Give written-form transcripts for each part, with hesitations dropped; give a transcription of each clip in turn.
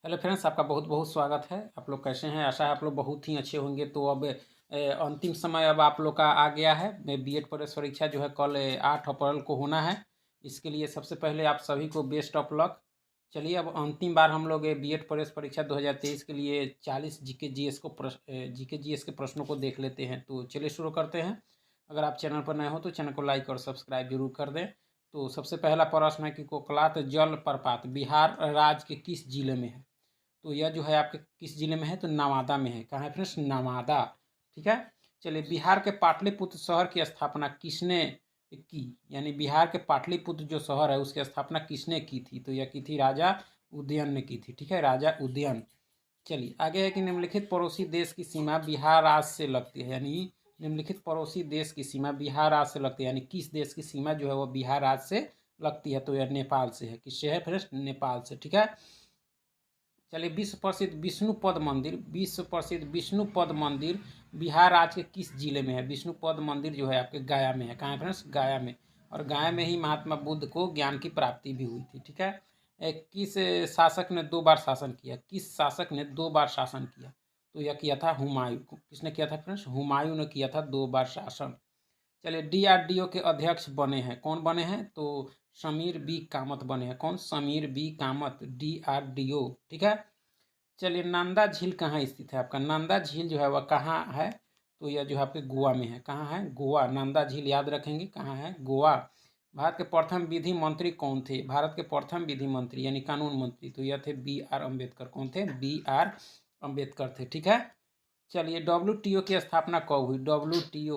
Hello friends, आपका बहुत बहुत स्वागत है। आप लोग कैसे हैं? आशा है आप लोग बहुत ही अच्छे होंगे। तो अब अंतिम समय अब आप लोग का आ गया है। बीएड प्रवेश परीक्षा जो है कल 8 अप्रैल को होना है। इसके लिए सबसे पहले आप सभी को बेस्ट ऑफ लक। चलिए, अब अंतिम बार हम लोग बीएड प्रवेश परीक्षा 2023 के लिए 40 जीके जीएस के प्रश्नों को देख लेते हैं। तो चलिए शुरू करते हैं। अगर आप चैनल पर नए हो तो चैनल को लाइक और सब्सक्राइब जरूर कर दें। तो सबसे पहला प्रश्न है कि कोकलात जल प्रपात बिहार राज्य के किस जिले में है? तो यह जो है आपके किस जिले में है? तो नवादा में है। कहाँ है फ्रेंड्स? नवादा। ठीक है। चलिए, बिहार के पाटलिपुत्र शहर की स्थापना किसने की? यानी बिहार के पाटलिपुत्र जो शहर है उसकी स्थापना किसने की थी? तो यह की थी राजा उदयन ने की थी। ठीक है, राजा उदयन। चलिए आगे है कि निम्नलिखित पड़ोसी देश की सीमा बिहार राज्य से लगती है। यानी निम्नलिखित पड़ोसी देश की सीमा बिहार राज्य से लगती है। यानी किस देश की सीमा जो है वो बिहार राज्य से लगती है? तो यह नेपाल से है। किससे है फ्रेंड्स? नेपाल से। ठीक है। चलिए, विश्व प्रसिद्ध विष्णुपद मंदिर बिहार राज्य के किस जिले में है? विष्णुपद मंदिर जो है आपके गया में है। कहाँ है फ्रेंड्स? गया में। और गया में ही महात्मा बुद्ध को ज्ञान की प्राप्ति भी हुई थी। ठीक है। किस शासक ने 2 बार शासन किया? किस शासक ने 2 बार शासन किया? तो यह किया था हुमायूं। किसने किया था फ्रेंड्स? हुमायूं ने किया था 2 बार शासन। चलिए, डीआरडीओ के अध्यक्ष बने हैं। कौन बने हैं? तो समीर बी कामत बने हैं। कौन? Sameer B Kamat, DRDO. ठीक है। चलिए, नंदा झील कहाँ स्थित है आपका? नंदा झील जो है वह कहाँ है? तो यह जो है आपके गोवा में है। कहाँ है? गोवा। नंदा झील याद रखेंगे, कहाँ है? गोवा। भारत के प्रथम विधि मंत्री कौन थे? भारत के प्रथम विधि मंत्री यानी कानून मंत्री, तो यह थे बी आर अम्बेडकर। कौन थे? बी आर अम्बेडकर थे। ठीक है। चलिए, डब्ल्यूटीओ की स्थापना कब हुई? डब्ल्यूटीओ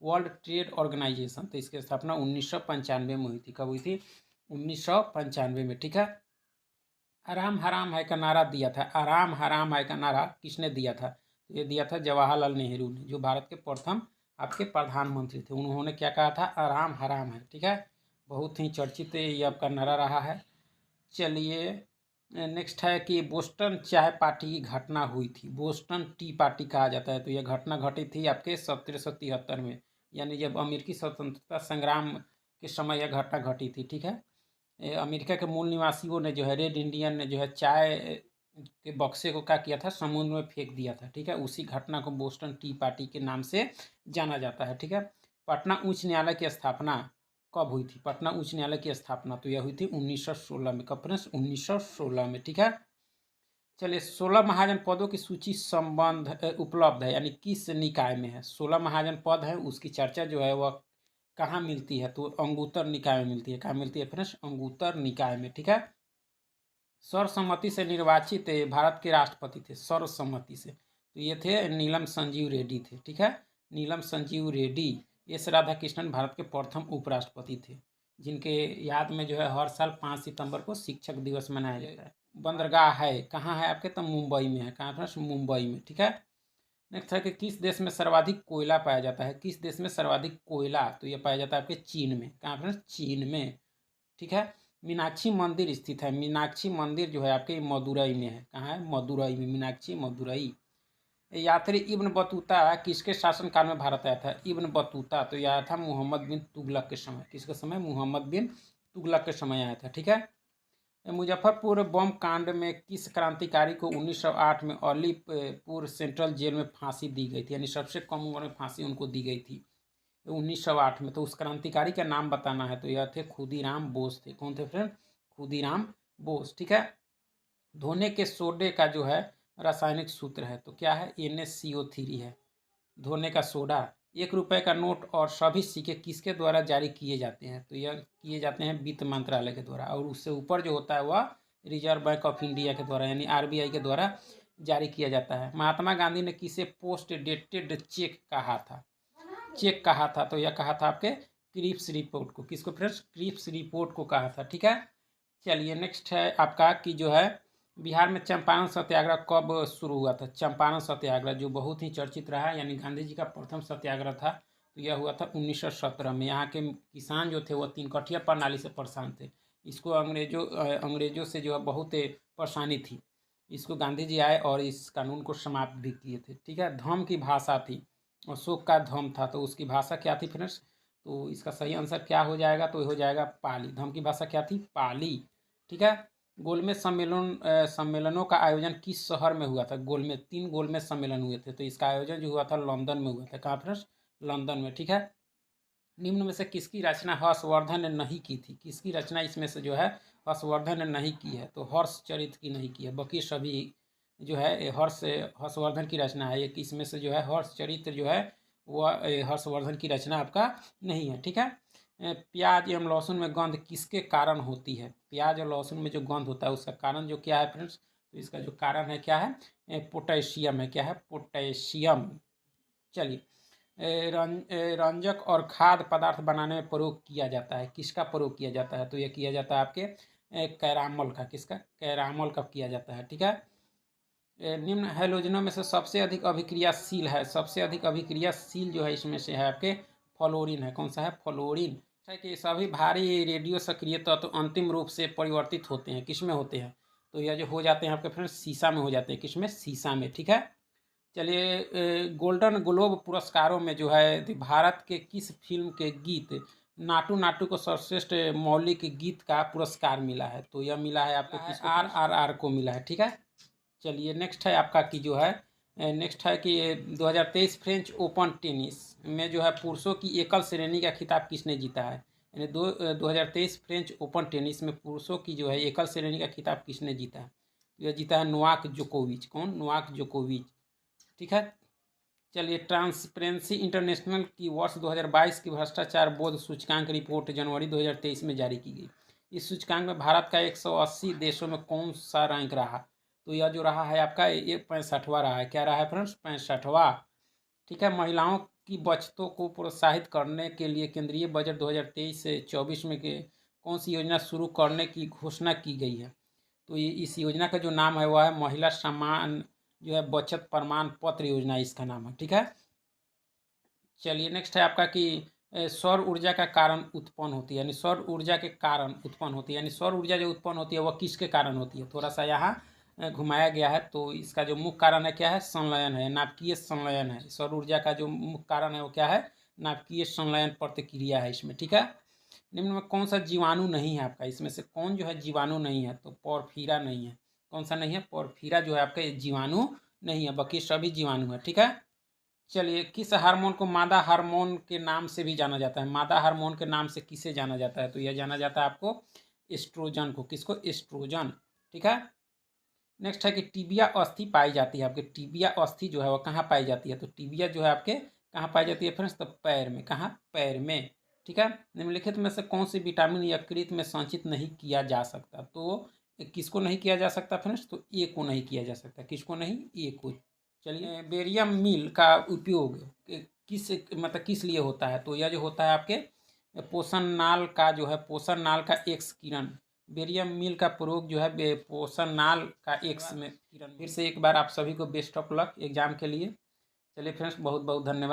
वर्ल्ड ट्रेड ऑर्गेनाइजेशन, तो इसकी स्थापना 1995 में हुई थी। कब हुई थी? 1995 में। ठीक है। आराम हराम है का नारा दिया था। आराम हराम है का नारा किसने दिया था? तो ये दिया था जवाहरलाल नेहरू ने, जो भारत के प्रथम आपके प्रधानमंत्री थे। उन्होंने क्या कहा था? आराम हराम है। ठीक है। बहुत ही चर्चित ये आपका नारा रहा है। चलिए, नेक्स्ट है कि बोस्टन चाय पार्टी की घटना हुई थी। बोस्टन टी पार्टी कहा जाता है। तो यह घटना घटी थी आपके 1773 में, यानी जब अमेरिकी स्वतंत्रता संग्राम के समय यह घटना घटी थी। ठीक है। अमेरिका के मूल निवासियों ने जो है, रेड इंडियन ने जो है चाय के बक्से को क्या किया था? समुद्र में फेंक दिया था। ठीक है। उसी घटना को बोस्टन टी पार्टी के नाम से जाना जाता है। ठीक है। पटना उच्च न्यायालय की स्थापना कब हुई थी? पटना उच्च न्यायालय की स्थापना तो यह हुई थी 1916 में। कब फ्रेंड्स? 1916 में। ठीक है। चलिए, 16 महाजन पदों की सूची उपलब्ध है, यानी किस निकाय में है? 16 महाजन पद है, उसकी चर्चा जो है वह कहाँ मिलती है? तो अंगुत्तर निकाय में मिलती है। कहाँ मिलती है फ्रेंड्स? अंगुत्तर निकाय में। ठीक है। सर्वसम्मति से निर्वाचित भारत के राष्ट्रपति थे। सर्वसम्मति से तो ये थे नीलम संजीव रेड्डी थे। ठीक है। नीलम संजीव रेड्डी। एस राधाकृष्णन भारत के प्रथम उपराष्ट्रपति थे, जिनके याद में जो है हर साल 5 सितंबर को शिक्षक दिवस मनाया जाता है। बंदरगाह है, कहाँ है आपके? तो मुंबई में है। कहाँ फ्रेंड्स? मुंबई में। ठीक है। नेक्स्ट है कि किस देश में सर्वाधिक कोयला पाया जाता है? किस देश में सर्वाधिक कोयला? तो यह पाया जाता है आपके चीन में। कहाँ फ्रेंड्स? चीन में। ठीक है। मीनाक्षी मंदिर स्थित है। मीनाक्षी मंदिर जो है आपके मदुरई में है। कहाँ है? मदुरई में। मीनाक्षी मदुरई। यात्री इब्न बतूता किसके शासनकाल में भारत आया था? इब्न बतूता तो यह आया था मोहम्मद बिन तुगलक के समय। किसके समय? मोहम्मद बिन तुगलक के समय आया था। ठीक है। मुजफ्फरपुर बम कांड में किस क्रांतिकारी को 1908 में अलीपुर सेंट्रल जेल में फांसी दी गई थी? यानी सबसे कम उम्र में फांसी उनको दी गई थी 1908 में। तो उस क्रांतिकारी का नाम बताना है। तो यह थे खुदीराम बोस थे। कौन थे फ्रेंड? खुदीराम बोस। ठीक है। धोने के सोडे का जो है रासायनिक सूत्र है, तो क्या है? NaCO3 है। धोने का सोडा। 1 रुपए का नोट और सभी सिक्के किसके द्वारा जारी किए जाते हैं? तो यह किए जाते हैं वित्त मंत्रालय के द्वारा, और उससे ऊपर जो होता है वह रिजर्व बैंक ऑफ इंडिया के द्वारा यानी RBI के द्वारा जारी किया जाता है। महात्मा गांधी ने किसे पोस्ट डेटेड चेक कहा था? चेक कहा था तो यह कहा था आपके क्रिप्स रिपोर्ट को। किसको फ्रेंड्स? क्रिप्स रिपोर्ट को कहा था। ठीक है। चलिए, नेक्स्ट है आपका कि जो है बिहार में चंपारण सत्याग्रह कब शुरू हुआ था? चंपारण सत्याग्रह जो बहुत ही चर्चित रहा, यानी गांधी जी का प्रथम सत्याग्रह था, तो यह हुआ था 1917 में। यहाँ के किसान जो थे वह 3 कठिया प्रणाली से परेशान थे। इसको अंग्रेजों से जो है बहुत परेशानी थी। इसको गांधी जी आए और इस कानून को समाप्त भी किए थे। ठीक है। धम्म की भाषा थी, अशोक का धम्म था, तो उसकी भाषा क्या थी फ्रेंड्स? तो इसका सही आंसर क्या हो जाएगा? तो हो जाएगा पाली। धम्म की भाषा क्या थी? पाली। ठीक है। गोलमेज सम्मेलनों का आयोजन किस शहर में हुआ था? गोलमेज 3 गोलमेज सम्मेलन हुए थे, तो इसका आयोजन जो हुआ था लंदन में हुआ था। कहाँ फ्रेंड्स? लंदन में, ठीक है। निम्न में से किसकी रचना हर्षवर्धन ने नहीं की थी? किसकी रचना इसमें से जो है हर्षवर्धन ने नहीं की है? तो हर्षचरित की नहीं की है, बाकी सभी जो है हर्षवर्धन की रचना है। ये इसमें से जो है हर्षचरित्र जो है वह हर्षवर्धन की रचना आपका नहीं है, ठीक है। प्याज एवं लहसुन में गंध किसके कारण होती है? प्याज और लहसुन में जो गंध होता है उसका कारण जो क्या है फ्रेंड्स? तो इसका जो कारण है क्या है? पोटेशियम है। क्या है? पोटेशियम। चलिए, रंजक और खाद्य पदार्थ बनाने में प्रयोग किया जाता है, किसका प्रयोग किया जाता है? तो यह किया जाता है आपके कैरामल का। किसका? कैरामल का किया जाता है, ठीक है। निम्न हैलोजनों में से सबसे अधिक अभिक्रियाशील है, सबसे अधिक अभिक्रियाशील जो है इसमें से है आपके फ्लोरीन है। कौन सा है? फ्लोरीन है। कि सभी भारी रेडियो सक्रिय तत्व अंतिम रूप से परिवर्तित होते हैं, किस में होते हैं? तो यह जो हो जाते हैं आपके फ्रेंड्स सीसा में हो जाते हैं। किस में? सीसा में, ठीक है। चलिए, गोल्डन ग्लोब पुरस्कारों में जो है भारत के किस फिल्म के गीत नाटू नाटू को सर्वश्रेष्ठ मौलिक गीत का पुरस्कार मिला है? तो यह मिला है आपको किसको? RRR को मिला है, ठीक है। चलिए, नेक्स्ट है आपका कि जो है नेक्स्ट है कि 2023 फ्रेंच ओपन टेनिस में जो है पुरुषों की एकल श्रेणी का खिताब किसने जीता है? यानी 2023 फ्रेंच ओपन टेनिस में पुरुषों की जो है एकल श्रेणी का खिताब किसने जीता है? यह जीता है नोवाक जोकोविच। कौन? नोवाक जोकोविच, ठीक है। चलिए, ट्रांसपेरेंसी इंटरनेशनल की वर्ष 2022 की भ्रष्टाचार बोध सूचकांक रिपोर्ट जनवरी 2023 में जारी की गई। इस सूचकांक में भारत का 180 देशों में कौन सा रैंक रहा? तो यह जो रहा है आपका ये 65वां रहा है। क्या रहा है फ्रेंड्स? 65वां, ठीक है। महिलाओं की बचतों को प्रोत्साहित करने के लिए केंद्रीय बजट 2023 से 24 में कौन सी योजना शुरू करने की घोषणा की गई है? तो ये इस योजना का जो नाम है वह है महिला सम्मान जो है बचत प्रमाण पत्र योजना, इसका नाम है, ठीक है। चलिए, नेक्स्ट है आपका कि सौर ऊर्जा का कारण उत्पन्न होती है, यानी सौर ऊर्जा के कारण उत्पन्न होती है, यानी सौर ऊर्जा जो उत्पन्न होती है वह किसके कारण होती है? थोड़ा सा यहाँ घुमाया गया है। तो इसका जो मुख्य कारण है क्या है? संलयन है, नाभिकीय संलयन है। सौर ऊर्जा का जो मुख्य कारण है वो क्या है? नाभिकीय संलयन प्रतिक्रिया है इसमें, ठीक है। निम्न में कौन सा जीवाणु नहीं है आपका? इसमें से कौन जो है जीवाणु नहीं है? तो पोरफीरा नहीं है। कौन सा नहीं है? पोरफीरा जो है आपका जीवाणु नहीं है, बाकी सभी जीवाणु है, ठीक है। चलिए, किस हार्मोन को मादा हार्मोन के नाम से भी जाना जाता है? मादा हार्मोन के नाम से किसे जाना जाता है? तो यह जाना जाता है आपको एस्ट्रोजन को। किसको? एस्ट्रोजन, ठीक है। नेक्स्ट है कि टिबिया अस्थि पाई जाती है आपके। टिबिया अस्थि जो है वह कहाँ पाई जाती है? तो टिबिया जो है आपके कहाँ पाई जाती है फ्रेंड्स? तो पैर में। कहाँ? पैर में, ठीक है। निम्नलिखित में से कौन सी विटामिन यकृत में संचित नहीं किया जा सकता? तो किसको नहीं किया जा सकता फ्रेंड्स? तो ए को नहीं किया जा सकता। किसको नहीं? ए को। चलिए, बेरियम मील का उपयोग किस मतलब किस लिए होता है? तो यह जो होता है आपके पोषण नाल का जो है पोषण नाल का एक्स किरण, बेरियम मील का प्रयोग जो है पोषण नाल का एक्स में किरण। फिर से एक बार आप सभी को बेस्ट ऑफ लक एग्जाम के लिए। चलिए फ्रेंड्स, बहुत बहुत धन्यवाद।